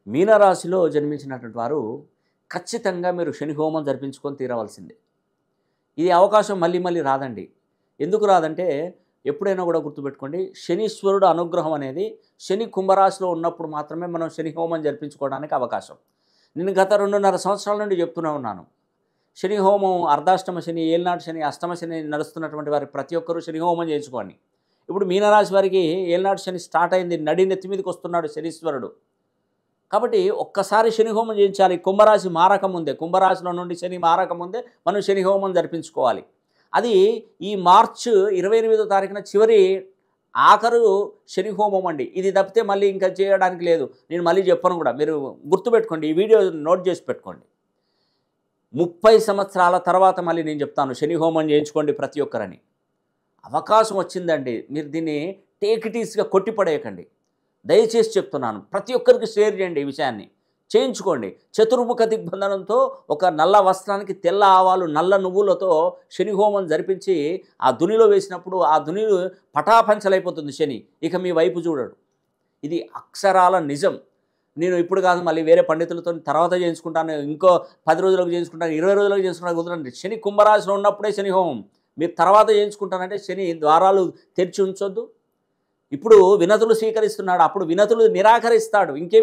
మీనరాశిలో జన్మించినటువంటి వారు ఖచ్చితంగా మీరు శని హోమం జరిపించుకొని తీరవలసిందే. ఇది అవకాశం మళ్ళీ మళ్ళీ రాదండి. ఎందుకు రాదంటే ఎప్పుడైనా కూడా గుర్తుపెట్టుకోండి, శనీశ్వరుడు అనుగ్రహం అనేది శని కుంభరాశిలో ఉన్నప్పుడు మాత్రమే మనం శని హోమం జరిపించుకోవడానికి అవకాశం. నేను గత 2.5 సంవత్సరాల నుండి చెప్తూనే ఉన్నాను. శని హోమం అర్ధాష్టమ శని, ఏలినాటి శని, అష్టమ శని నడుస్తున్నటువంటి వారి ప్రతి ఒక్కరూ శని హోమం చేయించుకోండి. ఇప్పుడు మీనరాశి వారికి ఏలినాటి శని స్టార్ట్ అయింది, నడి నెత్తి మీదకి వస్తున్నాడు శనీశ్వరుడు. కాబట్టి ఒక్కసారి శని హోమం చేయించాలి. కుంభరాశి మారకముందే, కుంభరాశిలో నుండి శని మారకముందే మనం శని హోమం జరిపించుకోవాలి. అది ఈ మార్చి 28వ తారీఖున చివరి ఆఖరు శని హోమం అండి. ఇది తప్పితే మళ్ళీ ఇంకా చేయడానికి లేదు. నేను మళ్ళీ చెప్పను కూడా, మీరు గుర్తుపెట్టుకోండి, ఈ వీడియో నోట్ చేసి పెట్టుకోండి. 30 సంవత్సరాల తర్వాత మళ్ళీ నేను చెప్తాను శని హోమం చేయించుకోండి ప్రతి ఒక్కరని. అవకాశం వచ్చిందండి, మీరు దీన్ని టేక్ ఇట్ ఈజీగా కొట్టిపడేయకండి. దయచేసి చెప్తున్నాను, ప్రతి ఒక్కరికి షేర్ చేయండి ఈ విషయాన్ని, చేయించుకోండి. చతుర్ముఖ దిగ్బంధనంతో ఒక నల్ల వస్త్రానికి తెల్ల ఆవాలు, నల్ల నువ్వులతో శని హోమం జరిపించి ఆ దునిలో వేసినప్పుడు ఆ దుని పటాపంచలైపోతుంది శని. ఇక మీ వైపు చూడడు. ఇది అక్షరాల నిజం. నేను ఇప్పుడు కాదు, మళ్ళీ వేరే పండితులతో తర్వాత చేయించుకుంటాను, ఇంకో 10 రోజులకు చేయించుకుంటాను, 20 రోజులకు చేయించుకుంటాను కుదరండి. శని కుంభరాశిలో ఉన్నప్పుడే శని హోమం. మీరు తర్వాత చేయించుకుంటానంటే శని ద్వారాలు తెరిచి ఉంచొద్దు. ఇప్పుడు వినతులు స్వీకరిస్తున్నాడు, అప్పుడు వినతులు నిరాకరిస్తాడు. ఇంకేం